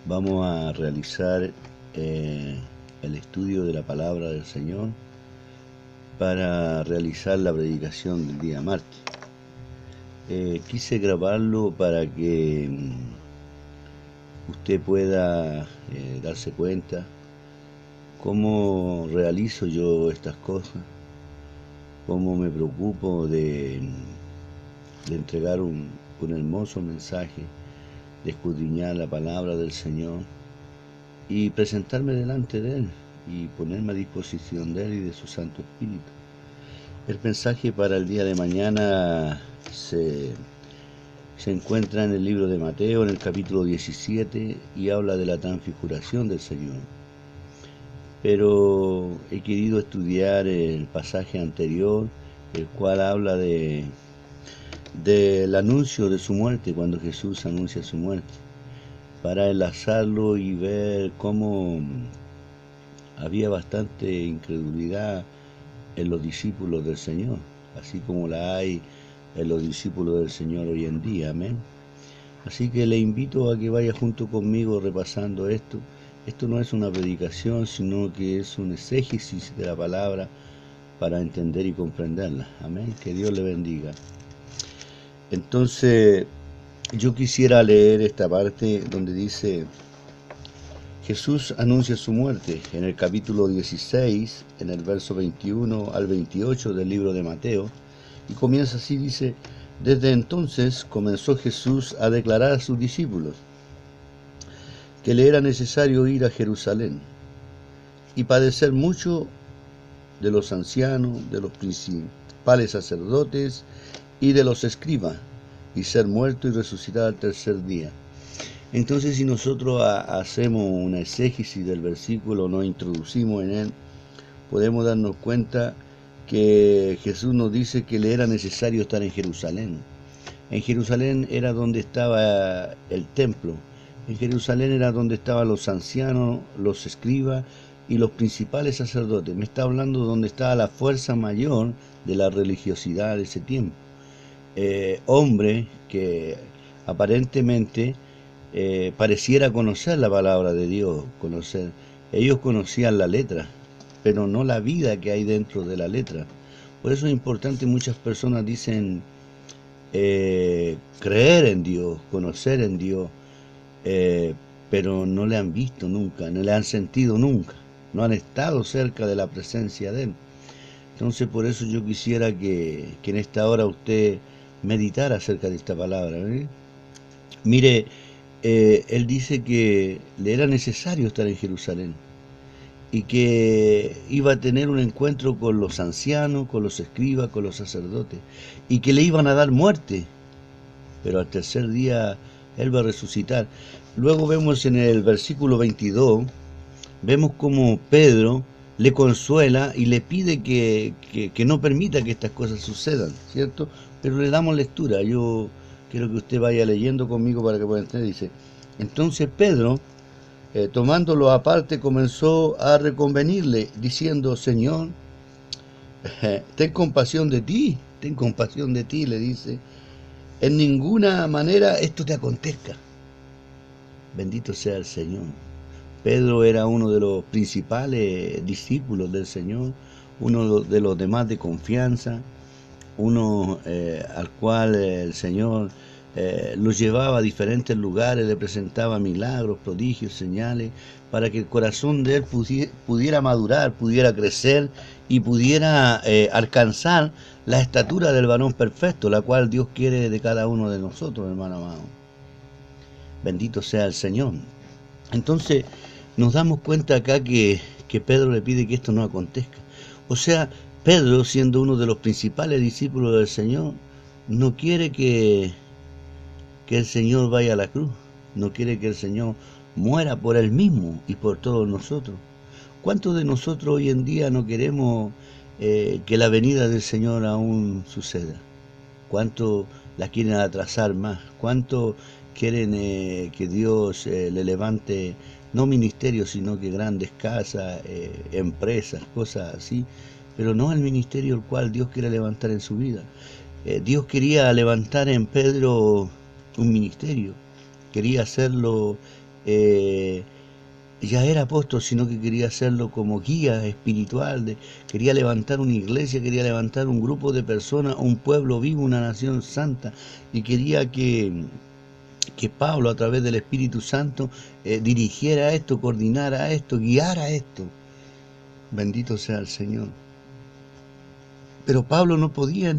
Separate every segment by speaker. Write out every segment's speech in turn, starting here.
Speaker 1: Vamos a realizar el estudio de la palabra del Señor para realizar la predicación del día martes. Quise grabarlo para que usted pueda darse cuenta cómo realizo yo estas cosas, cómo me preocupo de entregar un hermoso mensaje, de escudriñar la palabra del Señor y presentarme delante de Él y ponerme a disposición de Él y de su Santo Espíritu. El mensaje para el día de mañana se encuentra en el libro de Mateo, en el capítulo 17, y habla de la transfiguración del Señor. Pero he querido estudiar el pasaje anterior, el cual habla del anuncio de su muerte, cuando Jesús anuncia su muerte, para enlazarlo y ver cómo había bastante incredulidad en los discípulos del Señor, así como la hay en los discípulos del Señor hoy en día, amén. Así que le invito a que vaya junto conmigo repasando esto. Esto no es una predicación, sino que es un exégesis de la palabra para entender y comprenderla, amén. Que Dios le bendiga. Entonces, yo quisiera leer esta parte donde dice: Jesús anuncia su muerte en el capítulo 16, en el verso 21 al 28 del libro de Mateo, y comienza así, dice: Desde entonces comenzó Jesús a declarar a sus discípulos que le era necesario ir a Jerusalén y padecer mucho de los ancianos, de los principales sacerdotes y de los escribas, y ser muerto y resucitar al tercer día. Entonces, si nosotros hacemos una exégesis del versículo, nos introducimos en él, podemos darnos cuenta que Jesús nos dice que le era necesario estar en Jerusalén. En Jerusalén era donde estaba el templo. En Jerusalén era donde estaban los ancianos, los escribas y los principales sacerdotes. Me está hablando de donde estaba la fuerza mayor de la religiosidad de ese tiempo. Hombre que aparentemente pareciera conocer la palabra de Dios, conocer. Ellos conocían la letra, pero no la vida que hay dentro de la letra. Por eso es importante, muchas personas dicen creer en Dios, conocer en Dios, pero no le han visto nunca, no le han sentido nunca, no han estado cerca de la presencia de Él. Entonces, por eso yo quisiera que en esta hora usted meditara acerca de esta palabra. Mire, él dice que le era necesario estar en Jerusalén y que iba a tener un encuentro con los ancianos, con los escribas, con los sacerdotes, y que le iban a dar muerte, pero al tercer día él va a resucitar. Luego vemos en el versículo 22, vemos como Pedro le consuela y le pide que no permita que estas cosas sucedan, ¿cierto? Pero le damos lectura. Yo quiero que usted vaya leyendo conmigo para que pueda entender. Dice: entonces Pedro, tomándolo aparte, comenzó a reconvenirle, diciendo: Señor, ten compasión de ti, le dice. En ninguna manera esto te acontezca. Bendito sea el Señor. Pedro era uno de los principales discípulos del Señor, uno de los demás de confianza, uno al cual el Señor lo llevaba a diferentes lugares, le presentaba milagros, prodigios, señales, para que el corazón de él pudiera madurar, pudiera crecer y pudiera alcanzar la estatura del varón perfecto, la cual Dios quiere de cada uno de nosotros, hermano amado. Bendito sea el Señor. Entonces nos damos cuenta acá que Pedro le pide que esto no acontezca. O sea, Pedro, siendo uno de los principales discípulos del Señor, no quiere que el Señor vaya a la cruz, no quiere que el Señor muera por Él mismo y por todos nosotros. ¿Cuántos de nosotros hoy en día no queremos que la venida del Señor aún suceda? ¿Cuántos la quieren atrasar más? ¿Cuántos quieren que Dios le levante, no ministerios, sino que grandes casas, empresas, cosas así, pero no el ministerio el cual Dios quiere levantar en su vida? Dios quería levantar en Pedro un ministerio, quería hacerlo eh, ya era apóstol, sino que quería hacerlo como guía espiritual, quería levantar una iglesia, quería levantar un grupo de personas, un pueblo vivo, una nación santa, y quería que Pablo, a través del Espíritu Santo, dirigiera esto, coordinara esto, guiara esto. Bendito sea el Señor. Pero Pedro no podía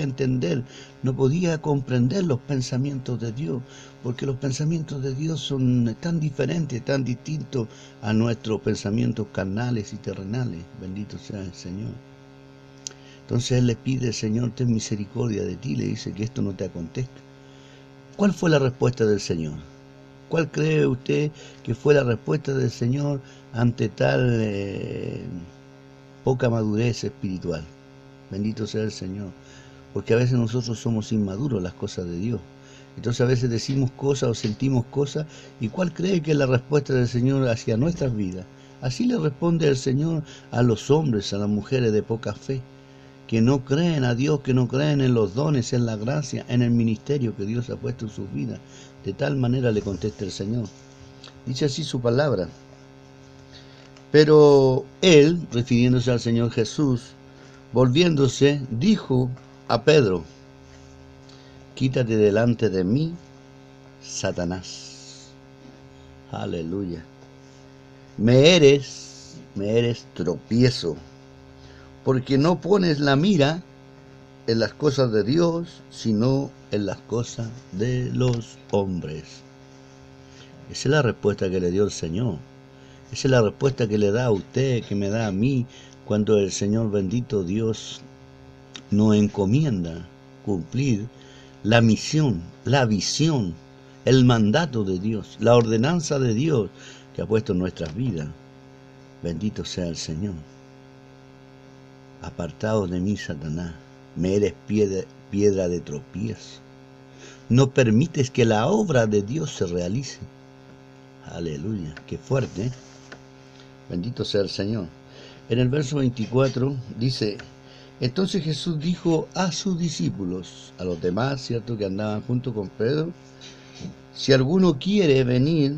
Speaker 1: entender, no podía comprender los pensamientos de Dios, porque los pensamientos de Dios son tan diferentes, tan distintos a nuestros pensamientos carnales y terrenales. Bendito sea el Señor. Entonces él le pide: Señor, ten misericordia de ti, le dice, que esto no te acontezca. ¿Cuál fue la respuesta del Señor? ¿Cuál cree usted que fue la respuesta del Señor ante tal poca madurez espiritual? Bendito sea el Señor. Porque a veces nosotros somos inmaduros en las cosas de Dios. Entonces a veces decimos cosas o sentimos cosas. ¿Y cuál cree que es la respuesta del Señor hacia nuestras vidas? Así le responde el Señor a los hombres, a las mujeres de poca fe, que no creen a Dios, que no creen en los dones, en la gracia, en el ministerio que Dios ha puesto en sus vidas. De tal manera le contesta el Señor. Dice así su palabra. Pero él, refiriéndose al Señor Jesús, volviéndose, dijo a Pedro: quítate delante de mí, Satanás. Aleluya. Me eres tropiezo, porque no pones la mira en las cosas de Dios, sino en las cosas de los hombres. Esa es la respuesta que le dio el Señor. Esa es la respuesta que le da a usted, que me da a mí, cuando el Señor bendito Dios nos encomienda cumplir la misión, la visión, el mandato de Dios, la ordenanza de Dios que ha puesto en nuestras vidas. Bendito sea el Señor. Apartado de mí, Satanás, me eres piedra de tropiezo. No permites que la obra de Dios se realice. Aleluya, qué fuerte, ¿eh? Bendito sea el Señor. En el verso 24 dice: entonces Jesús dijo a sus discípulos, a los demás, ¿cierto?, que andaban junto con Pedro: si alguno quiere venir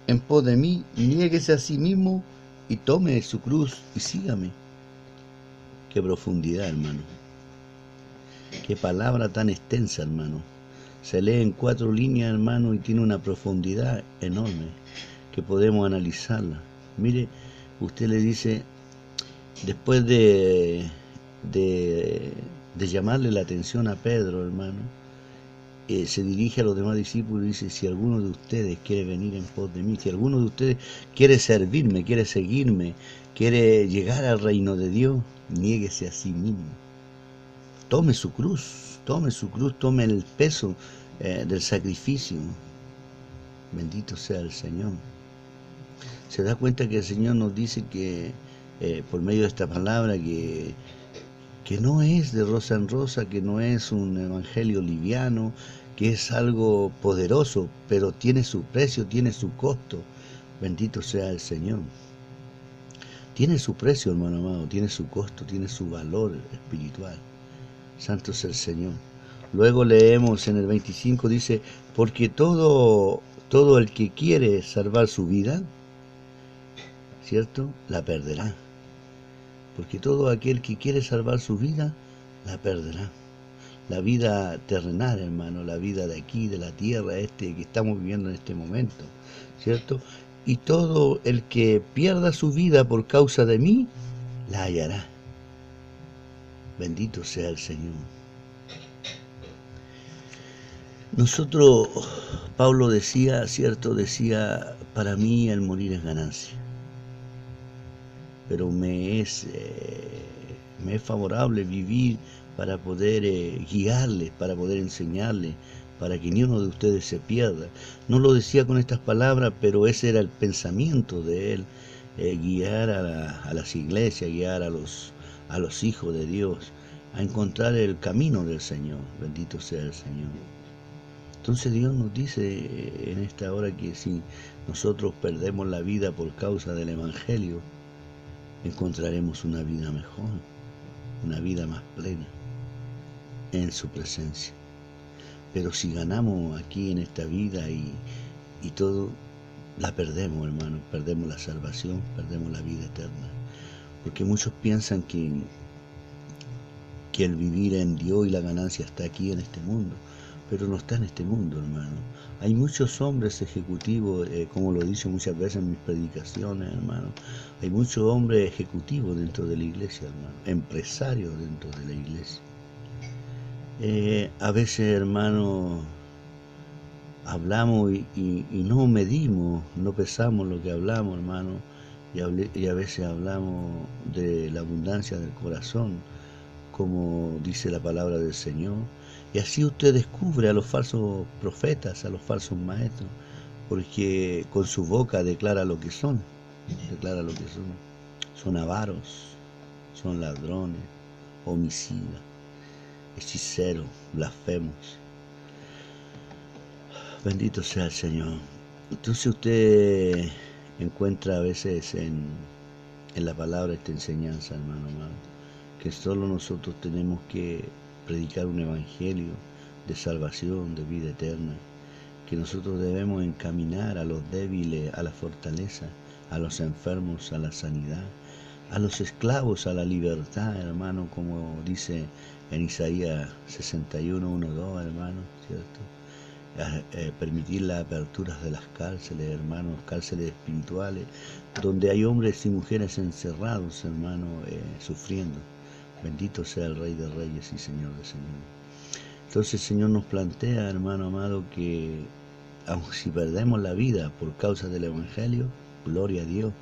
Speaker 1: en pos de mí, niéguese a sí mismo y tome su cruz y sígame. Qué profundidad, hermano. Qué palabra tan extensa, hermano. Se lee en 4 líneas, hermano, y tiene una profundidad enorme que podemos analizarla. Mire, usted le dice, después de llamarle la atención a Pedro, hermano, se dirige a los demás discípulos y dice: si alguno de ustedes quiere venir en pos de mí, si alguno de ustedes quiere servirme, quiere seguirme, quiere llegar al reino de Dios, niéguese a sí mismo. Tome su cruz, tome el peso del sacrificio. Bendito sea el Señor. Se da cuenta que el Señor nos dice que por medio de esta palabra que no es de rosa en rosa, que no es un evangelio liviano, que es algo poderoso, pero tiene su precio, tiene su costo. Bendito sea el Señor. Tiene su precio, hermano amado, tiene su costo, tiene su valor espiritual. Santo es el Señor. Luego leemos en el 25, dice: porque todo el que quiere salvar su vida, ¿cierto?, la perderá. Porque todo aquel que quiere salvar su vida, la perderá. La vida terrenal, hermano, la vida de aquí, de la tierra, que estamos viviendo en este momento, ¿cierto? Y todo el que pierda su vida por causa de mí, la hallará. Bendito sea el Señor. Nosotros, Pablo decía, ¿cierto? Decía: para mí el morir es ganancia. Pero me es favorable vivir para poder guiarles, para poder enseñarles, para que ni uno de ustedes se pierda. No lo decía con estas palabras, pero ese era el pensamiento de él, guiar a las iglesias, guiar a los hijos de Dios a encontrar el camino del Señor. Bendito sea el Señor. Entonces Dios nos dice en esta hora que si nosotros perdemos la vida por causa del Evangelio, encontraremos una vida mejor, una vida más plena en su presencia. Pero si ganamos aquí en esta vida y todo la perdemos, hermano, perdemos la salvación, perdemos la vida eterna. Porque muchos piensan que el vivir en Dios y la ganancia está aquí en este mundo, pero no está en este mundo, hermano. Hay muchos hombres ejecutivos, como lo he dicho muchas veces en mis predicaciones, hermano. Hay muchos hombres ejecutivos dentro de la iglesia, hermano, empresarios dentro de la iglesia. A veces, hermano, hablamos y no medimos, no pesamos lo que hablamos, hermano, y a veces hablamos de la abundancia del corazón, como dice la palabra del Señor. Y así usted descubre a los falsos profetas, a los falsos maestros, porque con su boca declara lo que son, declara lo que son. Son avaros, son ladrones, homicidas, hechiceros, blasfemos. Bendito sea el Señor. Entonces usted encuentra a veces en la palabra esta enseñanza, hermano, que solo nosotros tenemos que predicar un evangelio de salvación, de vida eterna, que nosotros debemos encaminar a los débiles a la fortaleza, a los enfermos a la sanidad, a los esclavos a la libertad, hermano, como dice en Isaías 61, 1, 2, hermano, ¿cierto? Permitir las aperturas de las cárceles, hermanos, cárceles espirituales, donde hay hombres y mujeres encerrados, hermano, sufriendo. Bendito sea el Rey de Reyes y Señor de Señores. Entonces el Señor nos plantea, hermano amado, que aun si perdemos la vida por causa del Evangelio, gloria a Dios,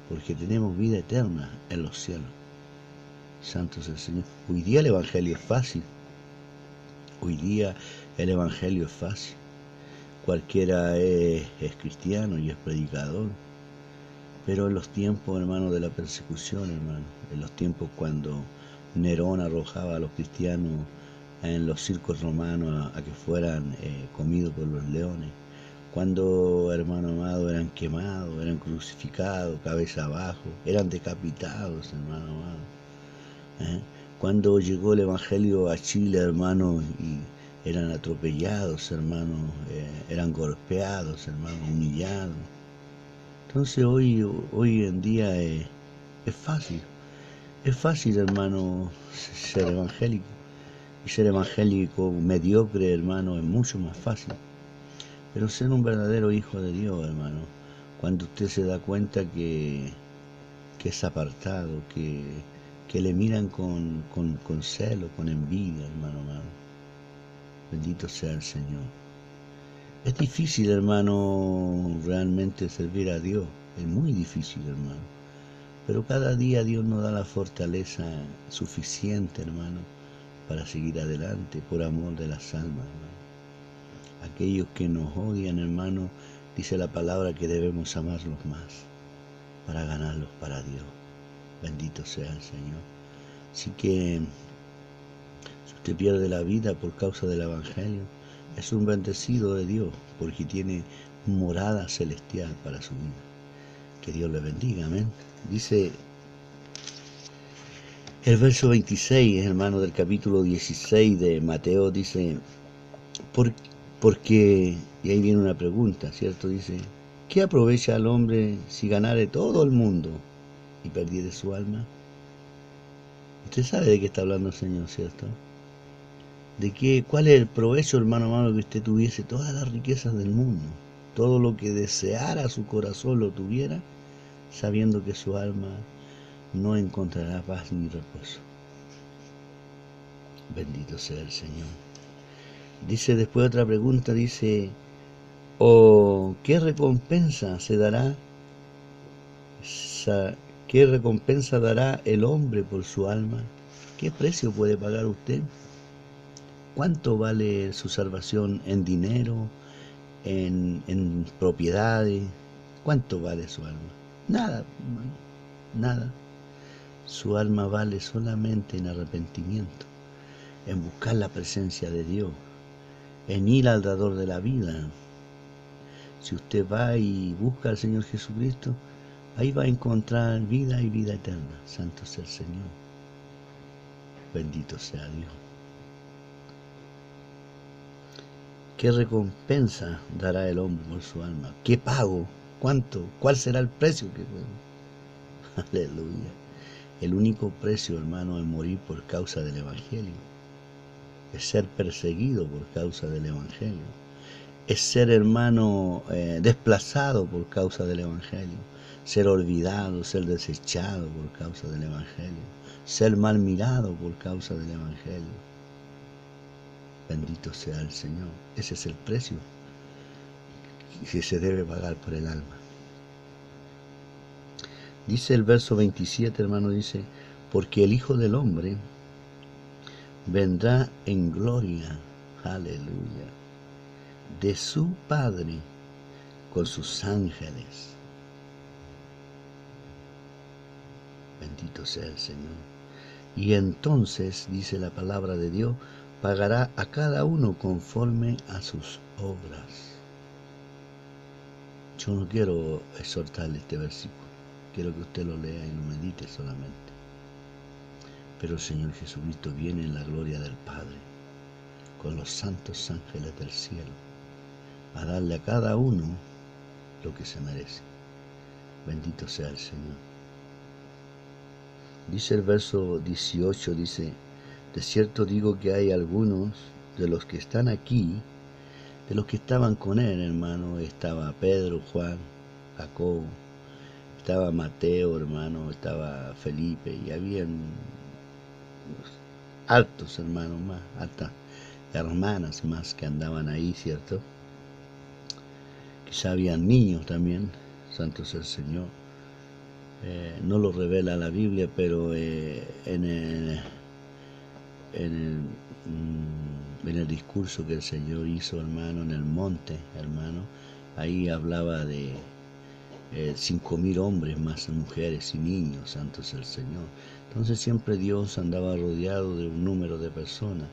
Speaker 1: porque tenemos vida eterna en los cielos. Santo es el Señor. Hoy día el Evangelio es fácil. Hoy día el Evangelio es fácil. Cualquiera es cristiano y es predicador. Pero en los tiempos, hermano, de la persecución, hermano, en los tiempos cuando Nerón arrojaba a los cristianos en los circos romanos a que fueran comidos por los leones, cuando, hermano amado, eran quemados, eran crucificados, cabeza abajo, eran decapitados, hermano amado. Cuando llegó el Evangelio a Chile, hermano, y eran atropellados, hermano, eran golpeados, hermano, humillados. Entonces hoy en día es fácil, hermano, ser evangélico. Y ser evangélico mediocre, hermano, es mucho más fácil. Pero ser un verdadero hijo de Dios, hermano, cuando usted se da cuenta que es apartado, que le miran con celo, con envidia, hermano amado. Bendito sea el Señor. Es difícil, hermano, realmente servir a Dios. Es muy difícil, hermano. Pero cada día Dios nos da la fortaleza suficiente, hermano, para seguir adelante por amor de las almas, hermano. Aquellos que nos odian, hermano, dice la palabra que debemos amarlos más para ganarlos para Dios. Bendito sea el Señor. Así que si usted pierde la vida por causa del Evangelio, es un bendecido de Dios, porque tiene morada celestial para su vida. Que Dios le bendiga, amén. Dice el verso 26, hermano, del capítulo 16 de Mateo, dice, porque, y ahí viene una pregunta, ¿cierto? Dice, ¿qué aprovecha al hombre si ganare todo el mundo y perdiere su alma? Usted sabe de qué está hablando el Señor, ¿cierto? ¿Cuál es el provecho, hermano amado, que usted tuviese todas las riquezas del mundo? Todo lo que deseara su corazón lo tuviera, sabiendo que su alma no encontrará paz ni reposo. Bendito sea el Señor. Dice después otra pregunta, dice, ¿o qué recompensa se dará? ¿Qué recompensa dará el hombre por su alma? ¿Qué precio puede pagar usted? ¿Cuánto vale su salvación en dinero, en propiedades? ¿Cuánto vale su alma? Nada, hermano, nada. Su alma vale solamente en arrepentimiento, en buscar la presencia de Dios, en ir al dador de la vida. Si usted va y busca al Señor Jesucristo, ahí va a encontrar vida y vida eterna. Santo sea el Señor. Bendito sea Dios. ¿Qué recompensa dará el hombre por su alma? ¿Qué pago? ¿Cuánto? ¿Cuál será el precio que Aleluya. El único precio, hermano, es morir por causa del Evangelio. Es ser perseguido por causa del Evangelio. Es ser, hermano, desplazado por causa del Evangelio. Ser olvidado, ser desechado por causa del Evangelio. Ser mal mirado por causa del Evangelio. Bendito sea el Señor. Ese es el precio que se debe pagar por el alma. Dice el verso 27, hermano, dice, porque el Hijo del Hombre vendrá en gloria, aleluya, de su Padre con sus ángeles. Bendito sea el Señor. Y entonces, dice la palabra de Dios, pagará a cada uno conforme a sus obras. Yo no quiero exhortarle este versículo, quiero que usted lo lea y lo medite solamente. Pero el Señor Jesucristo viene en la gloria del Padre, con los santos ángeles del cielo, a darle a cada uno lo que se merece. Bendito sea el Señor. Dice el verso 18, dice, de cierto digo que hay algunos de los que están aquí, de los que estaban con él, hermano, estaba Pedro, Juan, Jacobo, estaba Mateo, hermano, estaba Felipe, y habían altos hermanos más, altas hermanas más que andaban ahí, ¿cierto? Quizá habían niños también, santo sea el Señor. No lo revela la Biblia, pero en el discurso que el Señor hizo, hermano, en el monte, hermano, ahí hablaba de 5.000 hombres más mujeres y niños, santo es el Señor. Entonces siempre Dios andaba rodeado de un número de personas.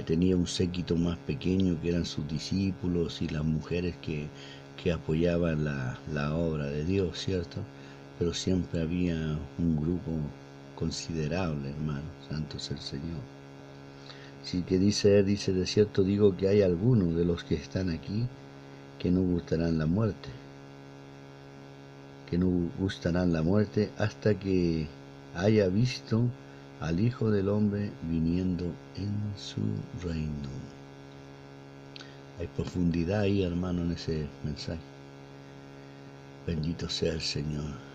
Speaker 1: Tenía un séquito más pequeño que eran sus discípulos y las mujeres que apoyaban la obra de Dios, ¿cierto? Pero siempre había un grupo considerable, hermano, santo es el Señor. Así que dice, de cierto digo que hay algunos de los que están aquí que no gustarán la muerte, hasta que haya visto al Hijo del Hombre viniendo en su reino. Hay profundidad ahí, hermano, en ese mensaje. Bendito sea el Señor.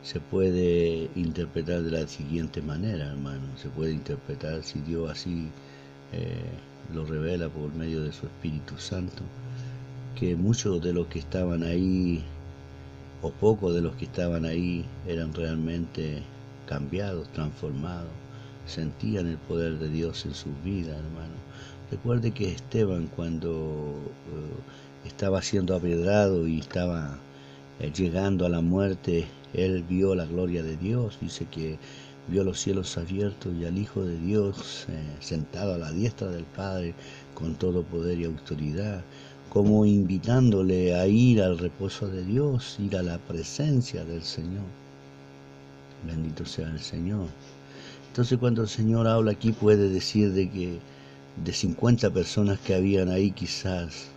Speaker 1: Se puede interpretar de la siguiente manera, hermano. Se puede interpretar, si Dios así lo revela por medio de su Espíritu Santo, que muchos de los que estaban ahí, o pocos de los que estaban ahí, eran realmente cambiados, transformados, sentían el poder de Dios en sus vidas, hermano. Recuerde que Esteban, cuando estaba siendo apedreado y estaba llegando a la muerte, él vio la gloria de Dios. Dice que vio los cielos abiertos y al Hijo de Dios sentado a la diestra del Padre con todo poder y autoridad, como invitándole a ir al reposo de Dios, ir a la presencia del Señor. Bendito sea el Señor. Entonces cuando el Señor habla aquí, puede decir de que de 50 personas que habían ahí, quizás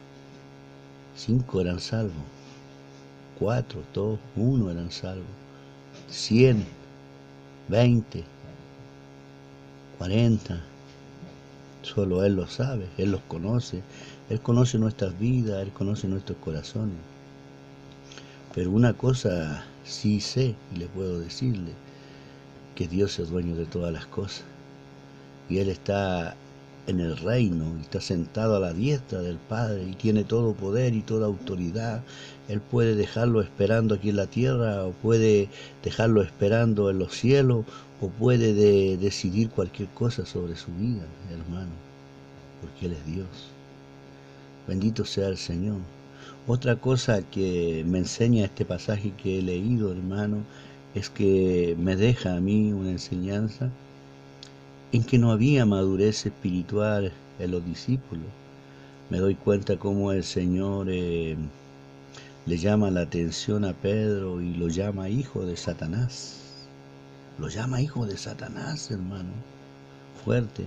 Speaker 1: 5 eran salvos, 4, 2, 1 eran salvos, 100, 20, 40, solo Él lo sabe, Él los conoce, Él conoce nuestras vidas, Él conoce nuestros corazones. Pero una cosa sí sé y le puedo decirle, que Dios es dueño de todas las cosas, y Él está en el reino, y está sentado a la diestra del Padre, y tiene todo poder y toda autoridad. Él puede dejarlo esperando aquí en la tierra, o puede dejarlo esperando en los cielos, o puede decidir cualquier cosa sobre su vida, hermano, porque Él es Dios. Bendito sea el Señor. Otra cosa que me enseña este pasaje que he leído, hermano, es que me deja a mí una enseñanza en que no había madurez espiritual en los discípulos. Me doy cuenta cómo el Señor le llama la atención a Pedro y lo llama hijo de Satanás. Lo llama hijo de Satanás, hermano. Fuerte.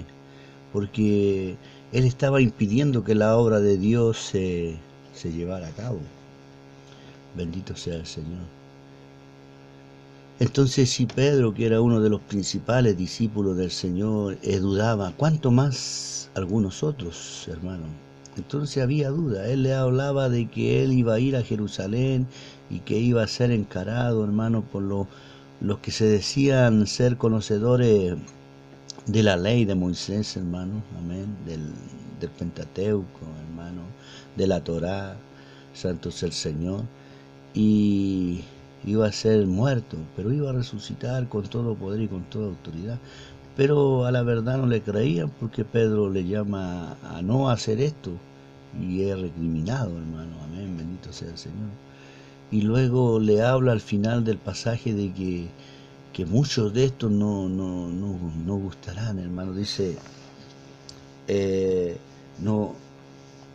Speaker 1: Porque Él estaba impidiendo que la obra de Dios se llevara a cabo. Bendito sea el Señor. Entonces, si Pedro, que era uno de los principales discípulos del Señor, dudaba, ¿cuánto más algunos otros, hermano? Entonces había duda. Él le hablaba de que él iba a ir a Jerusalén y que iba a ser encarado, hermano, por los que se decían ser conocedores de la ley de Moisés, hermano, amén, del Pentateuco, hermano, de la Torá, santo es el Señor, y iba a ser muerto, pero iba a resucitar con todo poder y con toda autoridad. Pero a la verdad no le creían porque Pedro le llama a no hacer esto y es recriminado, hermano, amén, bendito sea el Señor. Y luego le habla al final del pasaje de que muchos de estos no gustarán, hermano, dice, no,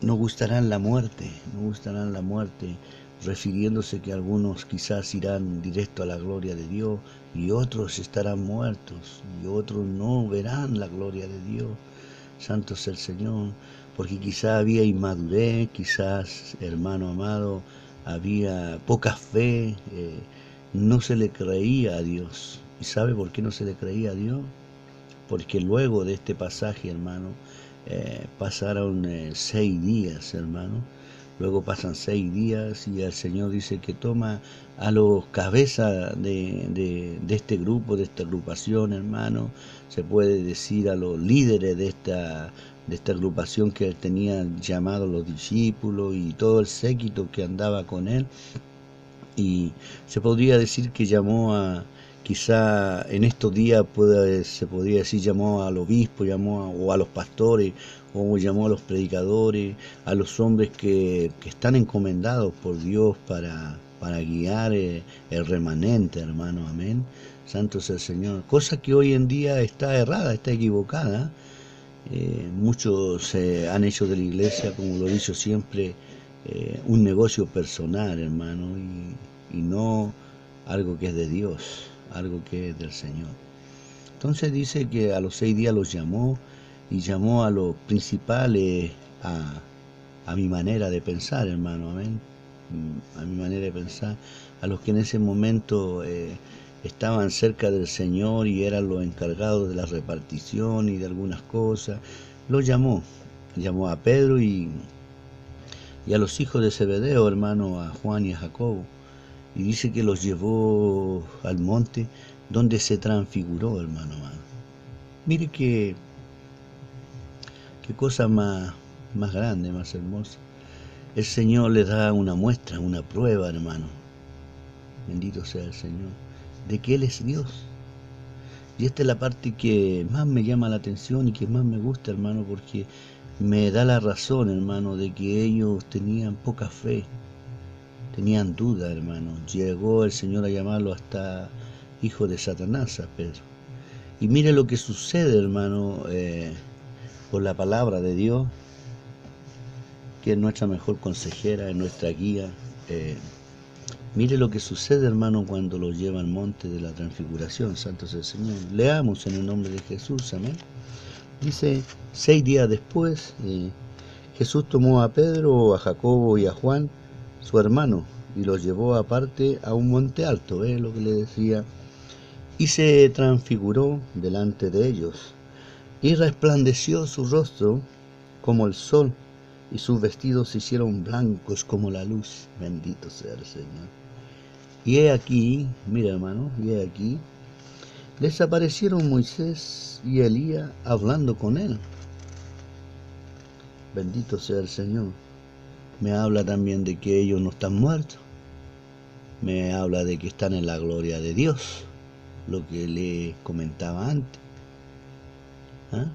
Speaker 1: no gustarán la muerte, no gustarán la muerte, refiriéndose que algunos quizás irán directo a la gloria de Dios y otros estarán muertos y otros no verán la gloria de Dios. Santo es el Señor, porque quizás había inmadurez, quizás, hermano amado, había poca fe, no se le creía a Dios. ¿Y sabe por qué no se le creía a Dios? Porque luego de este pasaje, hermano, pasaron 6 días, hermano. Luego pasan 6 días y el Señor dice que toma a los cabezas de este grupo, de esta agrupación, hermano. Se puede decir a los líderes de esta agrupación que él tenía llamado los discípulos y todo el séquito que andaba con él. Y se podría decir que llamó quizá en estos días se podría decir llamó al obispo, o a los pastores, o llamó a los predicadores, a los hombres que están encomendados por Dios para guiar el remanente, hermano, amén. Santo es el Señor. Cosa que hoy en día está errada, está equivocada. Muchos han hecho de la iglesia, como lo he dicho siempre, un negocio personal, hermano, y no algo que es de Dios, algo que es del Señor. Entonces dice que a los 6 días los llamó y llamó a los principales a mi manera de pensar, hermano, amén. A mi manera de pensar, a los que en ese momento estaban cerca del Señor y eran los encargados de la repartición y de algunas cosas, los llamó a Pedro y a los hijos de Zebedeo, hermano, a Juan y a Jacobo, y dice que los llevó al monte donde se transfiguró, hermano. Mire qué cosa más grande, más hermosa. El Señor les da una muestra, una prueba, hermano. Bendito sea el Señor, de que Él es Dios. Y esta es la parte que más me llama la atención y que más me gusta, hermano, porque me da la razón, hermano, de que ellos tenían poca fe, tenían duda, hermano. Llegó el Señor a llamarlo hasta hijo de Satanás a Pedro. Y mire lo que sucede, hermano, por la palabra de Dios, que es nuestra mejor consejera, es nuestra guía. Mire lo que sucede, hermano, cuando lo lleva al monte de la transfiguración. Santo es el Señor. Leamos en el nombre de Jesús, amén. Dice, 6 días después, Jesús tomó a Pedro, a Jacobo y a Juan, su hermano, y los llevó aparte a un monte alto, lo que le decía, y se transfiguró delante de ellos, y resplandeció su rostro como el sol, y sus vestidos se hicieron blancos como la luz. Bendito sea el Señor. Y he aquí, mira, hermano, y he aquí, les aparecieron Moisés y Elías hablando con él. Bendito sea el Señor. Me habla también de que ellos no están muertos. Me habla de que están en la gloria de Dios, lo que le comentaba antes. ¿Ah?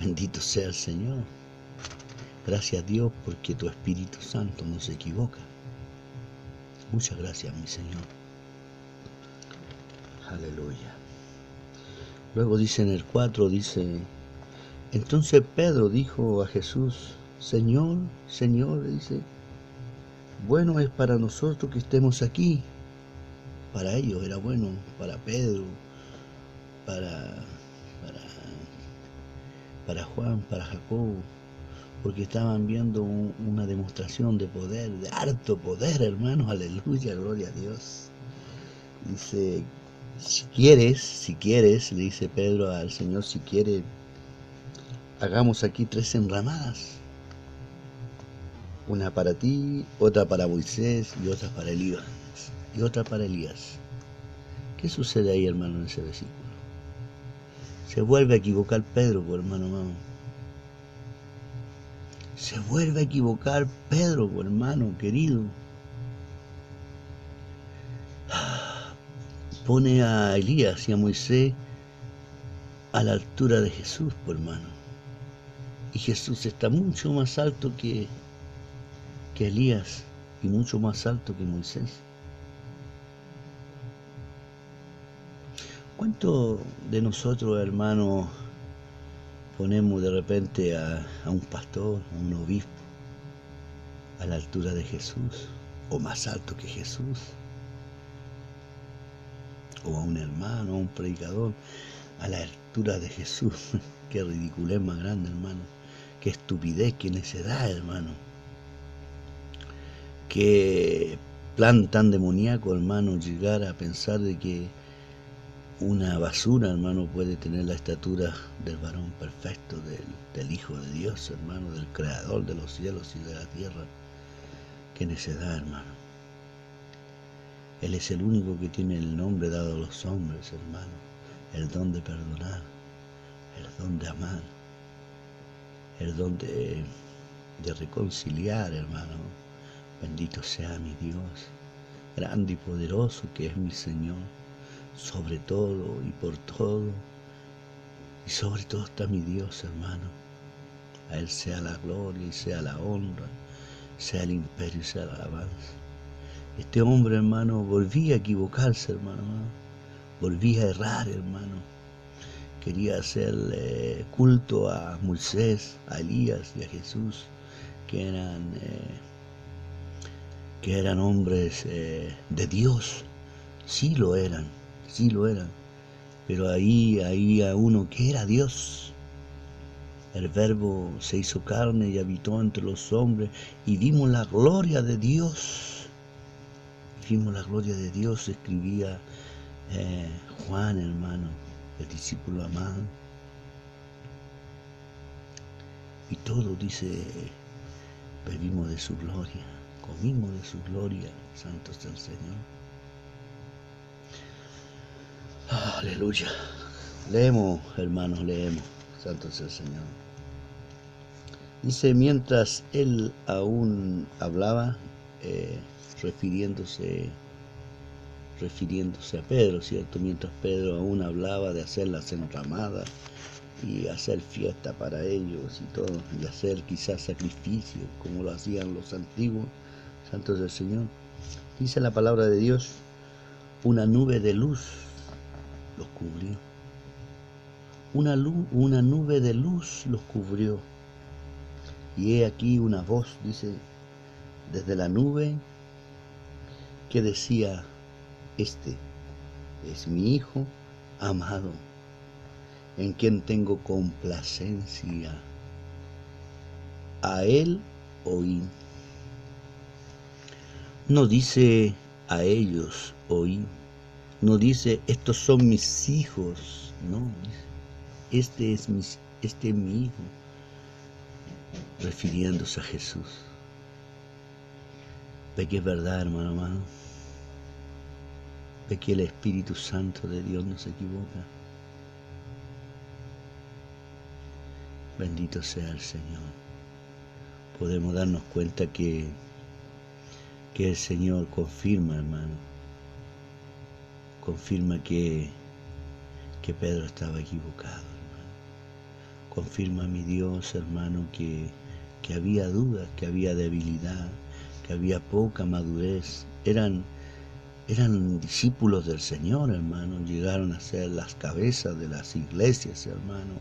Speaker 1: Bendito sea el Señor. Gracias a Dios porque tu Espíritu Santo no se equivoca. Muchas gracias, mi Señor. Aleluya. Luego dice en el 4, dice, entonces Pedro dijo a Jesús, Señor, Señor, dice, bueno es para nosotros que estemos aquí. Para ellos era bueno, para Pedro, para Juan, para Jacobo, porque estaban viendo una demostración de poder, de harto poder, hermanos, aleluya, gloria a Dios. Dice, si quieres, le dice Pedro al Señor, si quiere, hagamos aquí 3 enramadas. Una para ti, otra para Moisés y otra para Elías. Y otra para Elías. ¿Qué sucede ahí, hermano, en ese versículo? Se vuelve a equivocar Pedro, hermano, hermano. Se vuelve a equivocar Pedro, hermano, querido. Pone a Elías y a Moisés a la altura de Jesús, hermano. Y Jesús está mucho más alto que Elías y mucho más alto que Moisés. ¿Cuántos de nosotros, hermanos, ponemos de repente a un pastor, a un obispo, a la altura de Jesús, o más alto que Jesús? O a un hermano, a un predicador, a la altura de Jesús. Qué ridiculez más grande, hermano. Qué estupidez, qué necedad, hermano. Qué plan tan demoníaco, hermano, llegar a pensar de que una basura, hermano, puede tener la estatura del varón perfecto, del Hijo de Dios, hermano, del Creador de los cielos y de la tierra. Qué necedad, hermano. Él es el único que tiene el nombre dado a los hombres, hermano. El don de perdonar, el don de amar, el don de reconciliar, hermano. Bendito sea mi Dios, grande y poderoso que es mi Señor, sobre todo y por todo, y sobre todo está mi Dios, hermano. A Él sea la gloria y sea la honra, sea el imperio y sea la alabanza. Este hombre, hermano, volvía a equivocarse, hermano, volvía a errar, hermano. Quería hacer culto a Moisés, a Elías y a Jesús, que eran hombres de Dios. Sí lo eran, pero ahí había uno que era Dios. El Verbo se hizo carne y habitó entre los hombres y vimos la gloria de Dios. Vimos la gloria de Dios, escribía Juan, hermano, el discípulo amado. Y todo dice, bebimos de su gloria, comimos de su gloria, santo es el Señor. Aleluya. Leemos, hermanos, leemos, santo es el Señor. Dice, mientras él aún hablaba, refiriéndose a Pedro, ¿cierto? Mientras Pedro aún hablaba de hacer las enramadas y hacer fiesta para ellos y todo, y hacer quizás sacrificios como lo hacían los antiguos, santos del Señor. Dice la palabra de Dios, una nube de luz los cubrió. Una nube de luz los cubrió. Y he aquí una voz, dice, desde la nube, que decía, este es mi Hijo amado, en quien tengo complacencia. A él oí. No dice a ellos oí. No dice estos son mis hijos. No, este es mi Hijo, refiriéndose a Jesús. Ve que es verdad, hermano amado. Ve que el Espíritu Santo de Dios no se equivoca. Bendito sea el Señor. Podemos darnos cuenta que el Señor confirma, hermano. Confirma que Pedro estaba equivocado, hermano. Confirma mi Dios, hermano, que había dudas, que había debilidad, que había poca madurez. Eran discípulos del Señor, hermano. Llegaron a ser las cabezas de las iglesias, hermano.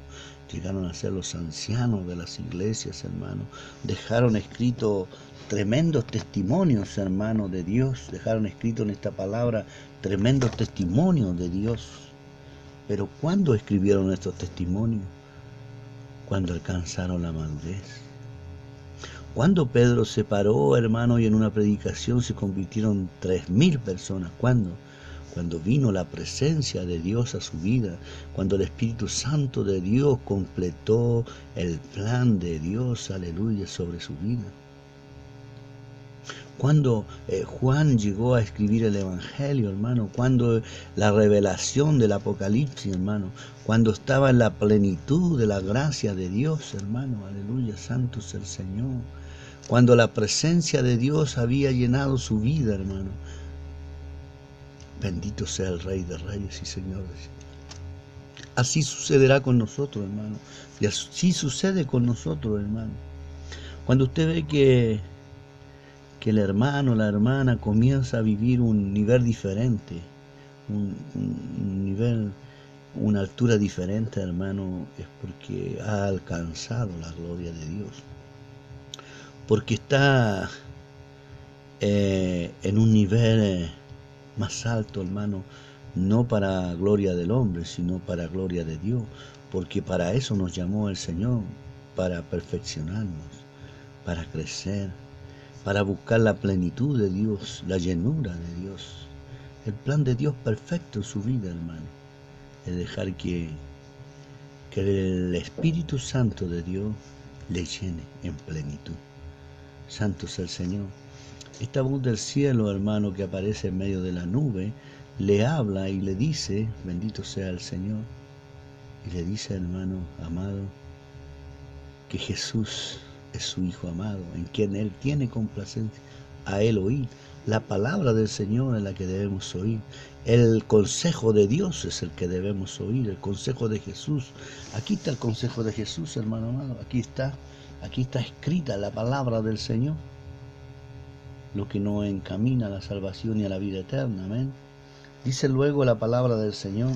Speaker 1: Llegaron a ser los ancianos de las iglesias, hermano. Dejaron escrito tremendos testimonios, hermano, de Dios. Dejaron escrito en esta palabra tremendos testimonios de Dios. Pero ¿cuándo escribieron estos testimonios? Cuando alcanzaron la madurez. Cuando Pedro se paró, hermano, y en una predicación se convirtieron 3000 personas. ¿Cuándo? Cuando vino la presencia de Dios a su vida, cuando el Espíritu Santo de Dios completó el plan de Dios, aleluya, sobre su vida. Cuando Juan llegó a escribir el Evangelio, hermano, cuando la revelación del Apocalipsis, hermano, cuando estaba en la plenitud de la gracia de Dios, hermano, aleluya, santo es el Señor. Cuando la presencia de Dios había llenado su vida, hermano. Bendito sea el Rey de Reyes y Señor de Señores. Así sucederá con nosotros, hermano. Y así sucede con nosotros, hermano. Cuando usted ve que el hermano, la hermana comienza a vivir un nivel diferente, un nivel, una altura diferente, hermano, es porque ha alcanzado la gloria de Dios. Porque está en un nivel más alto, hermano, no para gloria del hombre, sino para gloria de Dios, porque para eso nos llamó el Señor, para perfeccionarnos, para crecer, para buscar la plenitud de Dios, la llenura de Dios, el plan de Dios perfecto en su vida, hermano, es dejar que el Espíritu Santo de Dios le llene en plenitud. Santo es el Señor. Esta voz del cielo, hermano, que aparece en medio de la nube, le habla y le dice, bendito sea el Señor, y le dice, hermano amado, que Jesús es su Hijo amado, en quien Él tiene complacencia. A Él oír. La palabra del Señor es la que debemos oír. El consejo de Dios es el que debemos oír, el consejo de Jesús. Aquí está el consejo de Jesús, hermano amado, aquí está escrita la palabra del Señor, lo que nos encamina a la salvación y a la vida eterna, amén. Dice luego la palabra del Señor,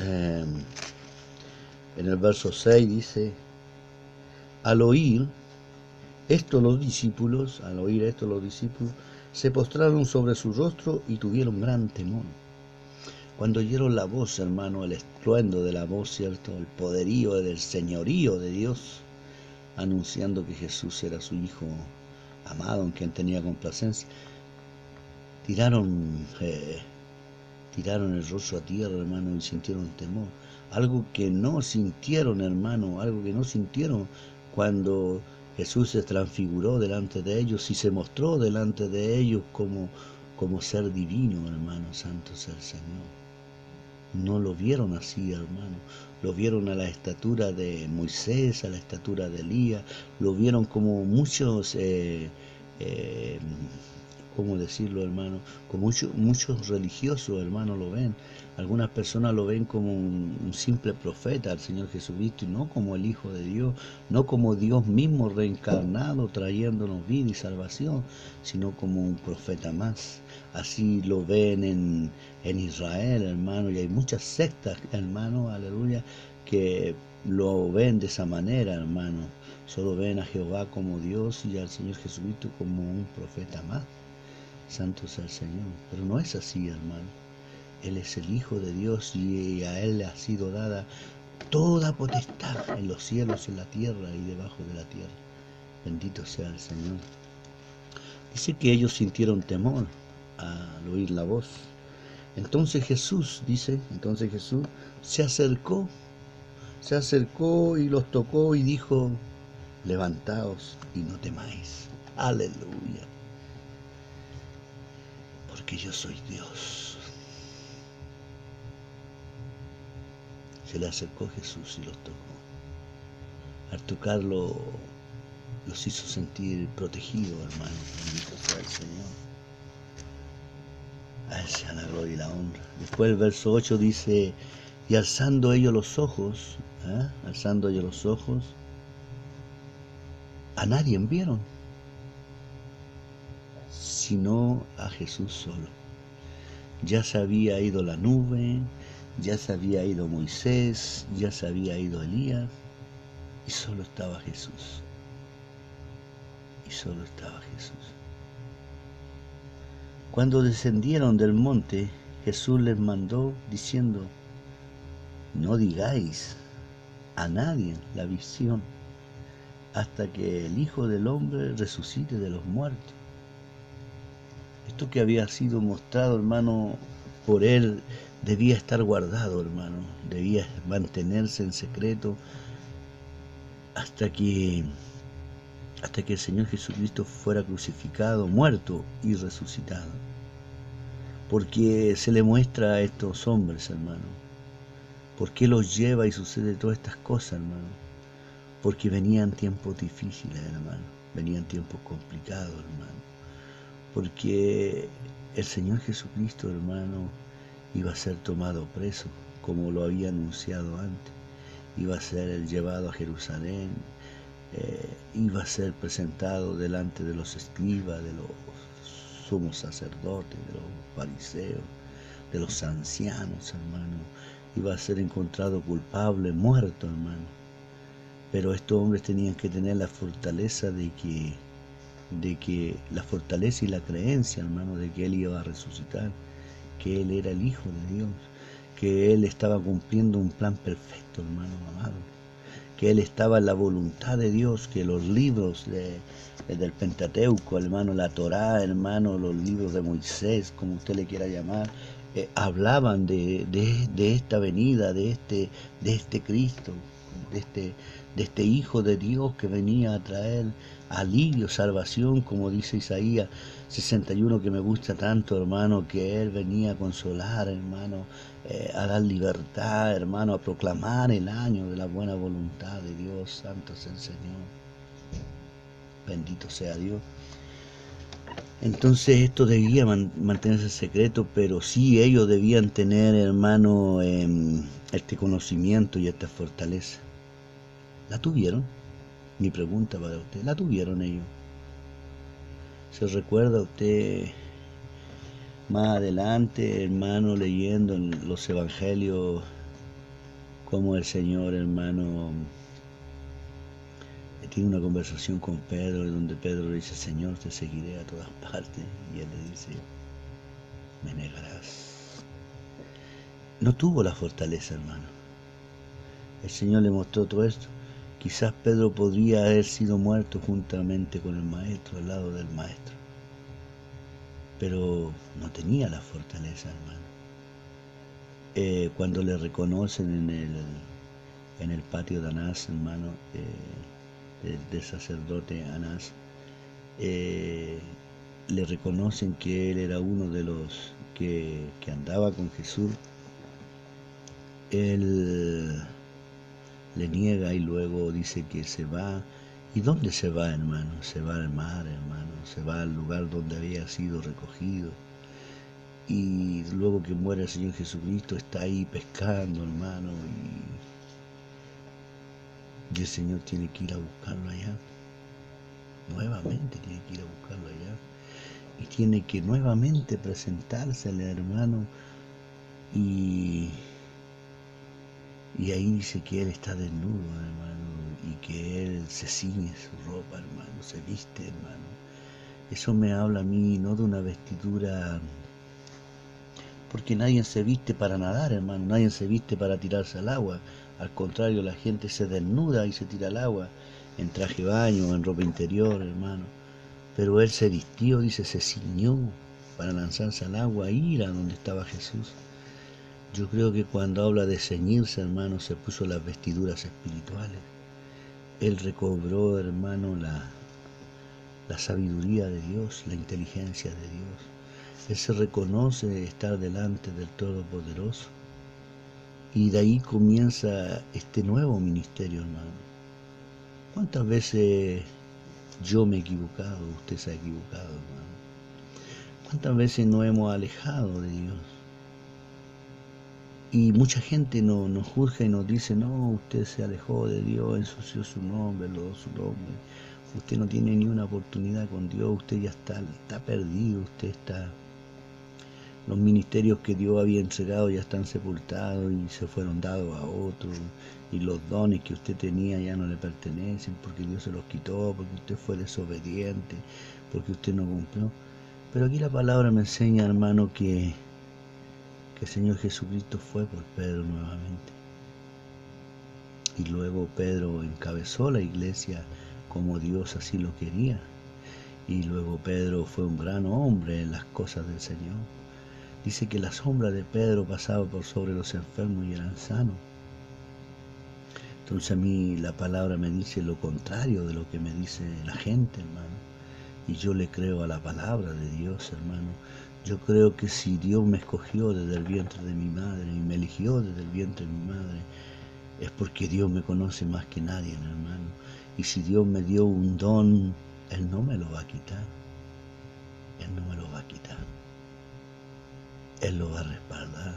Speaker 1: en el verso 6 dice, al oír esto los discípulos, se postraron sobre su rostro y tuvieron gran temor. Cuando oyeron la voz, hermano, el estruendo de la voz, ¿cierto? El poderío del señorío de Dios, anunciando que Jesús era su Hijo amado, en quien tenía complacencia, tiraron el rostro a tierra, hermano, y sintieron temor. Algo que no sintieron, hermano, algo que no sintieron cuando Jesús se transfiguró delante de ellos y se mostró delante de ellos como ser divino, hermano, santo es el Señor. No lo vieron así, hermano. Lo vieron a la estatura de Moisés, a la estatura de Elías. Lo vieron como muchos, ¿cómo decirlo, hermano? Como muchos religiosos, hermano, lo ven. Algunas personas lo ven como un simple profeta, al Señor Jesucristo, y no como el Hijo de Dios, no como Dios mismo reencarnado, trayéndonos vida y salvación, sino como un profeta más. Así lo ven en Israel, hermano, y hay muchas sectas, hermano, aleluya, que lo ven de esa manera, hermano. Solo ven a Jehová como Dios y al Señor Jesucristo como un profeta más. Santo es el Señor. Pero no es así, hermano. Él es el Hijo de Dios y a Él le ha sido dada toda potestad en los cielos, en la tierra y debajo de la tierra. Bendito sea el Señor. Dice que ellos sintieron temor al oír la voz. Entonces Jesús se acercó y los tocó y dijo, levantaos y no temáis. Aleluya. Porque yo soy Dios. Se le acercó Jesús y los tocó. Al tocarlo, los hizo sentir protegidos, hermano. Bendito sea el Señor. A Él sea la gloria y la honra. Después el verso 8 dice, y alzando ellos los ojos, a nadie vieron, sino a Jesús solo. Ya se había ido la nube, ya se había ido Moisés, ya se había ido Elías, y solo estaba Jesús. Cuando descendieron del monte, Jesús les mandó diciendo, no digáis a nadie la visión hasta que el Hijo del Hombre resucite de los muertos. Esto que había sido mostrado, hermano, por él, debía estar guardado, hermano, debía mantenerse en secreto hasta que el Señor Jesucristo fuera crucificado, muerto y resucitado. Porque se le muestra a estos hombres, hermano. ¿Por qué los lleva y sucede todas estas cosas, hermano? Porque venían tiempos difíciles, hermano. Venían tiempos complicados, hermano. Porque el Señor Jesucristo, hermano, iba a ser tomado preso, como lo había anunciado antes. Iba a ser llevado a Jerusalén, iba a ser presentado delante de los escribas, de los sumos sacerdotes, de los fariseos, de los ancianos, hermano. Iba a ser encontrado culpable, muerto, hermano. Pero estos hombres tenían que tener la fortaleza de que la fortaleza y la creencia, hermano, de que Él iba a resucitar, que Él era el Hijo de Dios, que Él estaba cumpliendo un plan perfecto, hermano amado, que Él estaba en la voluntad de Dios, que los libros del Pentateuco, hermano, la Torá, hermano, los libros de Moisés, como usted le quiera llamar, hablaban de esta venida, de este Cristo, de este Hijo de Dios que venía a traer alivio, salvación, como dice Isaías 61, que me gusta tanto, hermano, que Él venía a consolar, hermano, a dar libertad, hermano, a proclamar el año de la buena voluntad de Dios. Santo es el Señor, bendito sea Dios. Entonces esto debía mantenerse secreto, pero sí ellos debían tener, hermano, este conocimiento y esta fortaleza. ¿La tuvieron? Mi pregunta para usted, ¿la tuvieron ellos? ¿Se recuerda usted más adelante, hermano, leyendo en los evangelios cómo el Señor, hermano, tiene una conversación con Pedro, donde Pedro le dice: Señor, te seguiré a todas partes? Y él le dice: me negarás. No tuvo la fortaleza, hermano. El Señor le mostró todo esto. Quizás Pedro podría haber sido muerto juntamente con el maestro, al lado del maestro, pero no tenía la fortaleza, hermano. Cuando le reconocen en el patio de Anás, hermano, del sacerdote Anás, le reconocen que él era uno de los que andaba con Jesús. Él le niega y luego dice que se va. ¿Y dónde se va, hermano? Se va al mar, hermano, se va al lugar donde había sido recogido. Y luego que muere el Señor Jesucristo, está ahí pescando, hermano, y el Señor tiene que ir a buscarlo allá. Nuevamente tiene que ir a buscarlo allá. Y tiene que nuevamente presentársele, hermano, y ahí dice que él está desnudo, hermano, y que él se ciñe su ropa, hermano, se viste, hermano. Eso me habla a mí no de una vestidura, porque nadie se viste para nadar, hermano, nadie se viste para tirarse al agua. Al contrario, la gente se desnuda y se tira al agua, en traje de baño, en ropa interior, hermano. Pero él se vistió, dice, se ciñó para lanzarse al agua, ir a donde estaba Jesús. Yo creo que cuando habla de ceñirse, hermano, se puso las vestiduras espirituales. Él recobró, hermano, la sabiduría de Dios, la inteligencia de Dios. Él se reconoce estar delante del Todopoderoso. Y de ahí comienza este nuevo ministerio, hermano. ¿Cuántas veces yo me he equivocado, usted se ha equivocado, hermano? ¿Cuántas veces nos hemos alejado de Dios? Y mucha gente nos juzga y nos dice: no, usted se alejó de Dios, ensució su nombre, lo su nombre. Usted no tiene ni una oportunidad con Dios, usted ya está perdido, usted está... Los ministerios que Dios había entregado ya están sepultados y se fueron dados a otros. Y los dones que usted tenía ya no le pertenecen porque Dios se los quitó, porque usted fue desobediente, porque usted no cumplió. Pero aquí la palabra me enseña, hermano, que el Señor Jesucristo fue por Pedro nuevamente. Y luego Pedro encabezó la iglesia como Dios así lo quería. Y luego Pedro fue un gran hombre en las cosas del Señor. Dice que la sombra de Pedro pasaba por sobre los enfermos y eran sanos. Entonces a mí la palabra me dice lo contrario de lo que me dice la gente, hermano. Y yo le creo a la palabra de Dios, hermano. Yo creo que si Dios me escogió desde el vientre de mi madre y me eligió desde el vientre de mi madre, es porque Dios me conoce más que nadie, hermano. Y si Dios me dio un don, Él no me lo va a quitar. Él no me lo va a quitar. Él lo va a respaldar.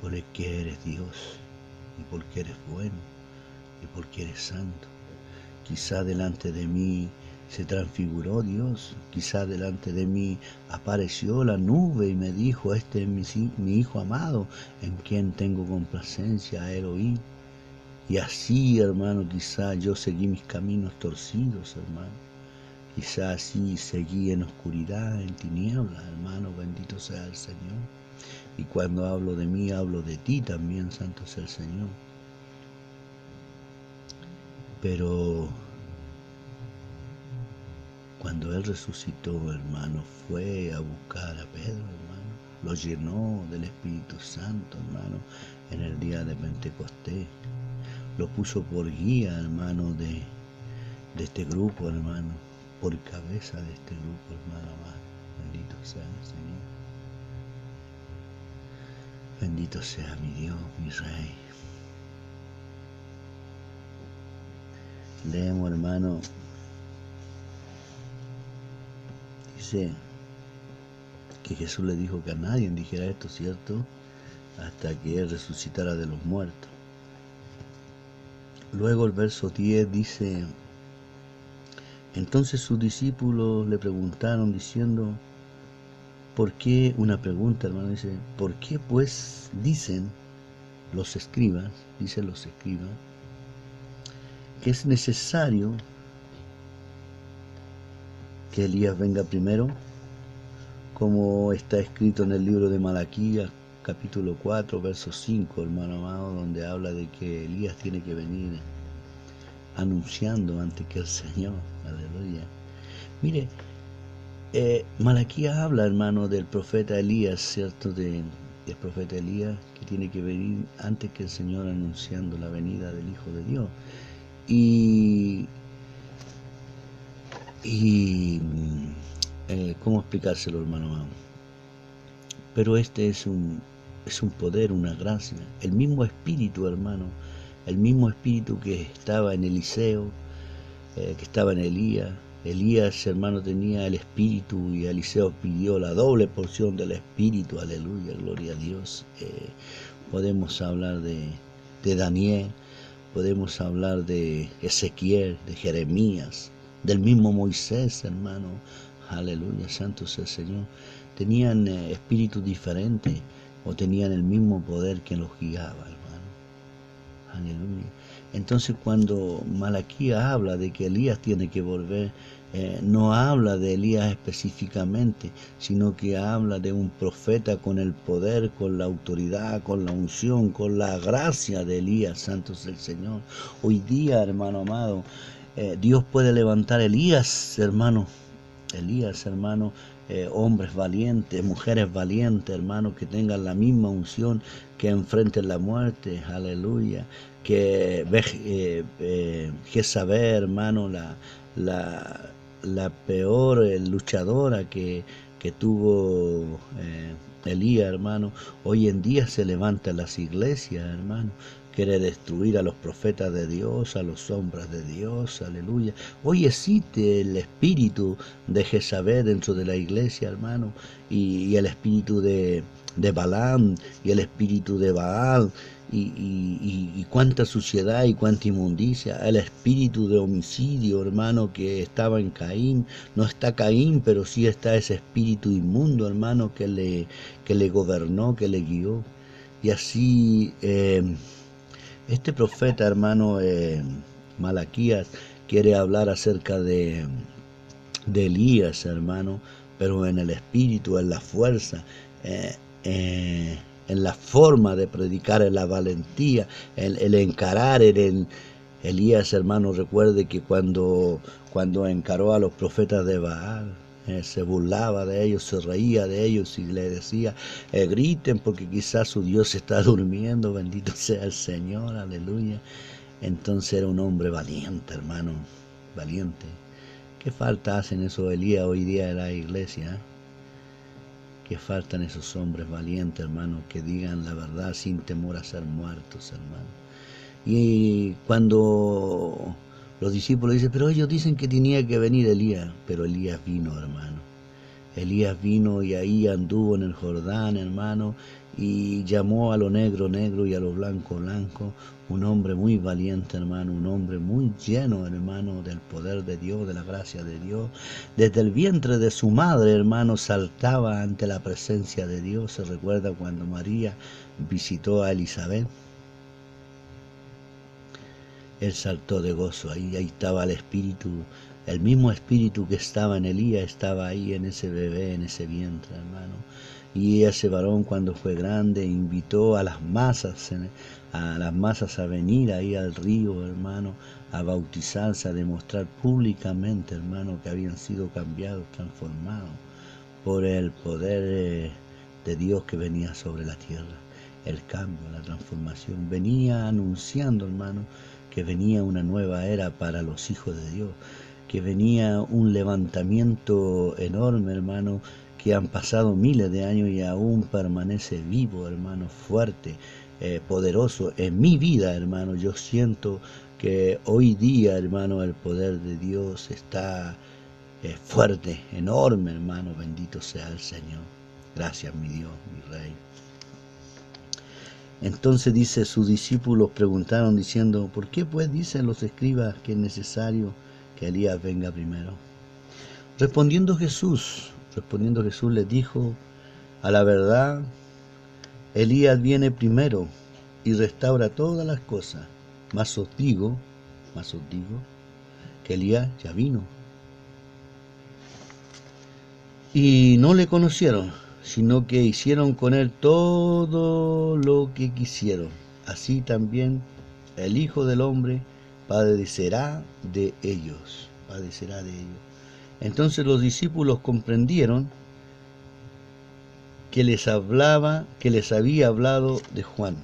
Speaker 1: Porque eres Dios. Y porque eres bueno. Y porque eres santo. Quizá delante de mí se transfiguró Dios. Quizá delante de mí apareció la nube y me dijo, este es mi Hijo amado, en quien tengo complacencia, a Él oí. Y así, hermano, quizá yo seguí mis caminos torcidos, hermano. Quizá así seguí en oscuridad, en tinieblas, hermano, bendito sea el Señor. Y cuando hablo de mí, hablo de ti también, santo sea el Señor. Pero cuando Él resucitó, hermano, fue a buscar a Pedro, hermano. Lo llenó del Espíritu Santo, hermano, en el día de Pentecostés. Lo puso por guía, hermano, de este grupo, hermano, por cabeza de este grupo, hermano amado. Bendito sea el Señor. Bendito sea mi Dios, mi Rey. Leemos, hermano, dice que Jesús le dijo que a nadie dijera esto, ¿cierto? Hasta que Él resucitara de los muertos. Luego el verso 10 dice, entonces sus discípulos le preguntaron diciendo, ¿por qué? Una pregunta, hermano, dice, ¿por qué pues dicen los escribas, que es necesario que Elías venga primero, como está escrito en el libro de Malaquías, capítulo 4, verso 5, hermano amado, donde habla de que Elías tiene que venir anunciando antes que el Señor? Aleluya. Mire, Malaquías habla, hermano, del profeta Elías, ¿cierto? Del profeta Elías que tiene que venir antes que el Señor, anunciando la venida del Hijo de Dios. Y ¿cómo explicárselo, hermano amado? Pero este es un poder, una gracia. El mismo espíritu, hermano, el mismo espíritu que estaba en Eliseo, que estaba en Elías. Elías, hermano, tenía el espíritu y Eliseo pidió la doble porción del espíritu. Aleluya, gloria a Dios. Podemos hablar de Daniel, podemos hablar de Ezequiel, de Jeremías, del mismo Moisés, hermano. Aleluya, santo sea el Señor. Tenían espíritus diferentes o tenían el mismo poder que los guiaba, hermano. Aleluya. Entonces cuando Malaquías habla de que Elías tiene que volver, no habla de Elías específicamente, sino que habla de un profeta con el poder, con la autoridad, con la unción, con la gracia de Elías, santo es el Señor. Hoy día, hermano amado, Dios puede levantar Elías, hermano, hombres valientes, mujeres valientes, hermano, que tengan la misma unción, que enfrenten la muerte, aleluya, que Jezabel, hermano, la peor luchadora que tuvo Elías, hermano, hoy en día se levanta en las iglesias, hermano. Quiere destruir a los profetas de Dios, a los hombres de Dios, aleluya. Hoy existe el espíritu de Jezabel dentro de la iglesia, hermano, y el espíritu de Balaam, y el espíritu de Baal, y cuánta suciedad y cuánta inmundicia, el espíritu de homicidio, hermano, que estaba en Caín. No está Caín, pero sí está ese espíritu inmundo, hermano, que le gobernó, que le guió. Y así este profeta, hermano, Malaquías, quiere hablar acerca de Elías, hermano, pero en el espíritu, en la fuerza, en la forma de predicar, en la valentía, el encarar, Elías, hermano, recuerde que cuando encaró a los profetas de Baal, se burlaba de ellos, se reía de ellos y le decía, griten porque quizás su Dios está durmiendo, bendito sea el Señor, aleluya. Entonces era un hombre valiente, hermano, valiente. ¿Qué falta hacen esos Elías hoy día en la iglesia? ¿Qué faltan esos hombres valientes, hermano, que digan la verdad sin temor a ser muertos, hermano? Y cuando los discípulos dicen, pero ellos dicen que tenía que venir Elías, pero Elías vino, hermano. Elías vino y ahí anduvo en el Jordán, hermano, y llamó a lo negro negro y a lo blanco blanco. Un hombre muy valiente, hermano, un hombre muy lleno, hermano, del poder de Dios, de la gracia de Dios. Desde el vientre de su madre, hermano, saltaba ante la presencia de Dios. Se recuerda cuando María visitó a Elizabeth. Él saltó de gozo, ahí estaba el espíritu, el mismo espíritu que estaba en Elías, estaba ahí en ese bebé, en ese vientre, hermano. Y ese varón cuando fue grande invitó a las masas a venir ahí al río, hermano, a bautizarse, a demostrar públicamente, hermano, que habían sido cambiados, transformados por el poder de Dios que venía sobre la tierra. El cambio, la transformación, venía anunciando, hermano, que venía una nueva era para los hijos de Dios, que venía un levantamiento enorme, hermano, que han pasado miles de años y aún permanece vivo, hermano, fuerte, poderoso. En mi vida, hermano, yo siento que hoy día, hermano, el poder de Dios está fuerte, enorme, hermano, bendito sea el Señor. Gracias, mi Dios, mi Rey. Entonces dice, sus discípulos preguntaron diciendo, ¿por qué pues dicen los escribas que es necesario que Elías venga primero? Respondiendo Jesús les dijo, a la verdad, Elías viene primero y restaura todas las cosas, mas os digo, que Elías ya vino. Y no le conocieron, sino que hicieron con él todo lo que quisieron. Así también el Hijo del Hombre padecerá de ellos. Entonces los discípulos comprendieron que les había hablado de Juan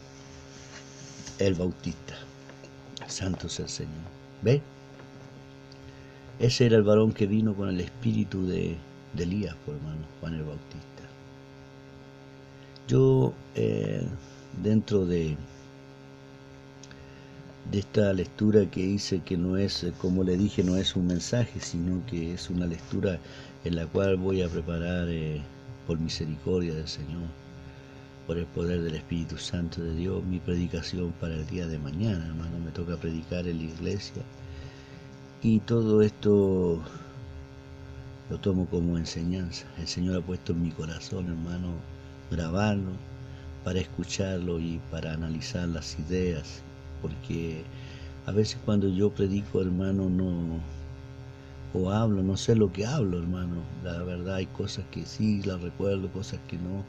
Speaker 1: el Bautista. Santo sea el Señor. ¿Ve? Ese era el varón que vino con el espíritu de Elías, por hermano, Juan el Bautista. Yo, dentro de esta lectura que hice, que no es, como le dije, no es un mensaje, sino que es una lectura en la cual voy a preparar, por misericordia del Señor, por el poder del Espíritu Santo de Dios, mi predicación para el día de mañana, hermano. Me toca predicar en la iglesia y todo esto lo tomo como enseñanza. El Señor ha puesto en mi corazón, hermano, grabarlo para escucharlo y para analizar las ideas, porque a veces cuando yo predico, hermano, o hablo, no sé lo que hablo, hermano. La verdad hay cosas que sí las recuerdo, cosas que no,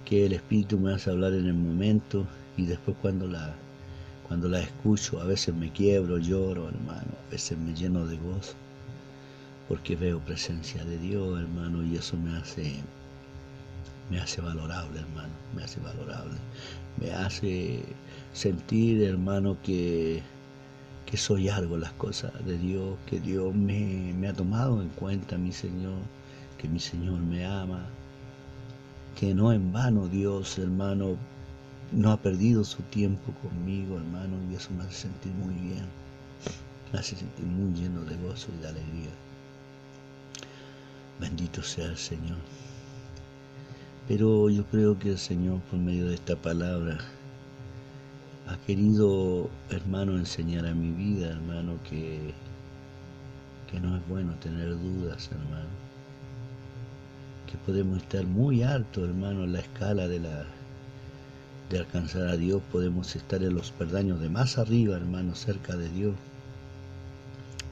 Speaker 1: que el Espíritu me hace hablar en el momento, y después cuando la escucho, a veces me quiebro, lloro, hermano, a veces me lleno de gozo, porque veo presencia de Dios, hermano, y eso me hace valorable, hermano, me hace sentir, hermano, que soy algo en las cosas de Dios, que Dios me ha tomado en cuenta, mi Señor, que mi Señor me ama, que no en vano Dios, hermano, no ha perdido su tiempo conmigo, hermano, y eso me hace sentir muy bien, me hace sentir muy lleno de gozo y de alegría. Bendito sea el Señor. Pero yo creo que el Señor, por medio de esta palabra, ha querido, hermano, enseñar a mi vida, hermano, que no es bueno tener dudas, hermano, que podemos estar muy alto, hermano, en la escala de alcanzar a Dios, podemos estar en los peldaños de más arriba, hermano, cerca de Dios,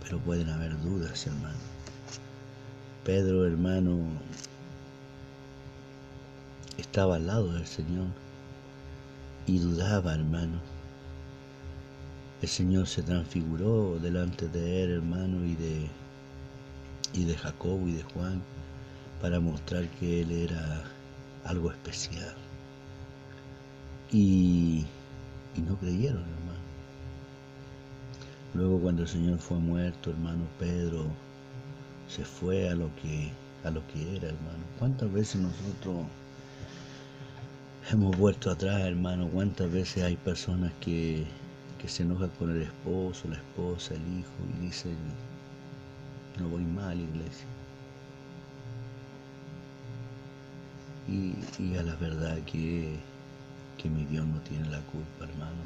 Speaker 1: pero pueden haber dudas, hermano. Pedro, hermano, estaba al lado del Señor y dudaba, hermano. el Señor se transfiguró delante de él, hermano, y de Jacobo y de Juan, para mostrar que él era algo especial. Y no creyeron, hermano. Luego, cuando el Señor fue muerto, hermano, Pedro se fue a lo que era, hermano. ¿Cuántas veces nosotros hemos vuelto atrás, hermano? ¿Cuántas veces hay personas que se enojan con el esposo, la esposa, el hijo, y dicen, no voy mal, iglesia? Y a la verdad que mi Dios no tiene la culpa, hermano,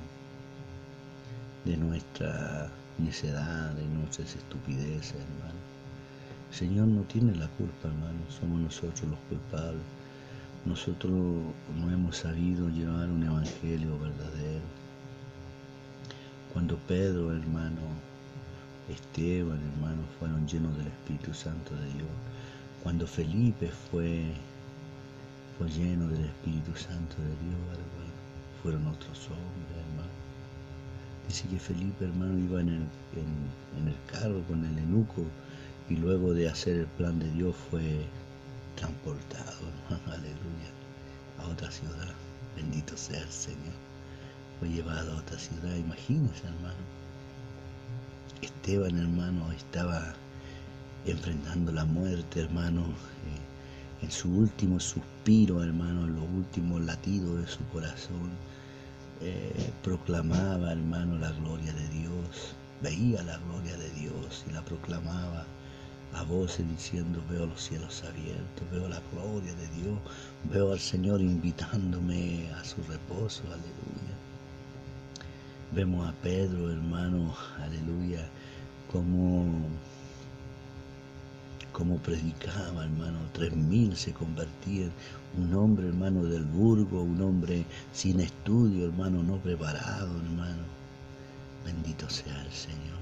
Speaker 1: de nuestra necedad, de nuestras estupideces, hermano. El Señor no tiene la culpa, hermano, somos nosotros los culpables. Nosotros no hemos sabido llevar un evangelio verdadero. Cuando Pedro, hermano, Esteban, hermano, fueron llenos del Espíritu Santo de Dios. Cuando Felipe fue lleno del Espíritu Santo de Dios, hermano, fueron otros hombres, hermano. Dice que Felipe, hermano, iba en el carro con el eunuco, y luego de hacer el plan de Dios fue transportado, hermano, aleluya, a otra ciudad. Bendito sea el Señor. Fue llevado a otra ciudad. Imagínense, hermano. Esteban, hermano, estaba enfrentando la muerte, hermano, en su último suspiro, hermano, en los últimos latidos de su corazón. Proclamaba, hermano, la gloria de Dios. Veía la gloria de Dios y la proclamaba a voces diciendo, veo los cielos abiertos, veo la gloria de Dios, veo al Señor invitándome a su reposo, aleluya. Vemos a Pedro, hermano, aleluya, como predicaba, hermano. 3000 se convertían. Un hombre, hermano, del burgo, un hombre sin estudio, hermano, no preparado, hermano. Bendito sea el Señor.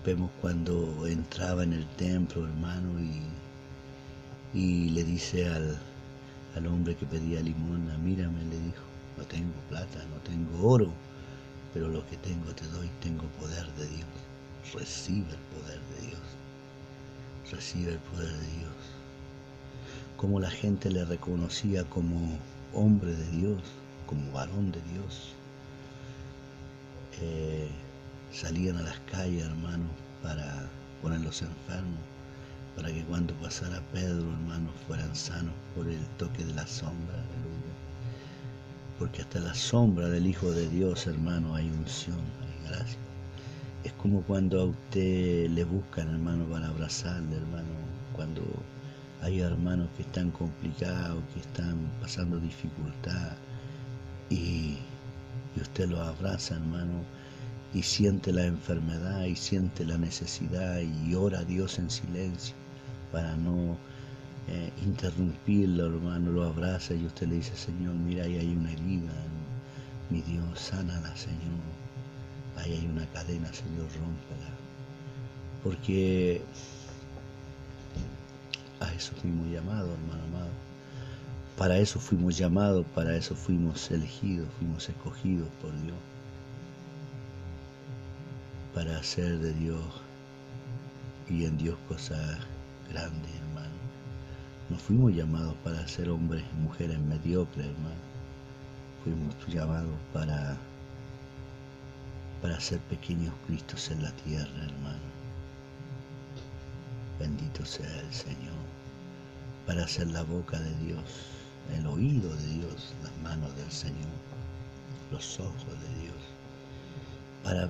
Speaker 1: Vemos cuando entraba en el templo, hermano, y le dice al hombre que pedía limosna, mírame, le dijo, no tengo plata, no tengo oro, pero lo que tengo te doy, tengo poder de Dios. Recibe el poder de Dios. Recibe el poder de Dios. Como la gente le reconocía como hombre de Dios, como varón de Dios. Salían a las calles, hermano, para poner los enfermos, para que cuando pasara Pedro, hermano, fueran sanos por el toque de la sombra, aleluya. Porque hasta la sombra del Hijo de Dios, hermano, hay unción, hay gracia. Es como cuando a usted le buscan, hermano, para abrazarle, hermano, cuando hay hermanos que están complicados, que están pasando dificultad, y usted los abraza, hermano, y siente la enfermedad y siente la necesidad y ora a Dios en silencio para no interrumpirlo, hermano, lo abraza y usted le dice, Señor, mira, ahí hay una herida, mi Dios, sánala, Señor, ahí hay una cadena, Señor, rómpela, porque a eso fuimos llamados, hermano amado, para eso fuimos llamados, para eso fuimos elegidos, fuimos escogidos por Dios, para hacer de Dios y en Dios cosas grandes, hermano. No fuimos llamados para ser hombres y mujeres mediocres, hermano. Fuimos llamados para ser pequeños Cristos en la tierra, hermano. Bendito sea el Señor. Para ser la boca de Dios, el oído de Dios, las manos del Señor, los ojos de Dios. Para ver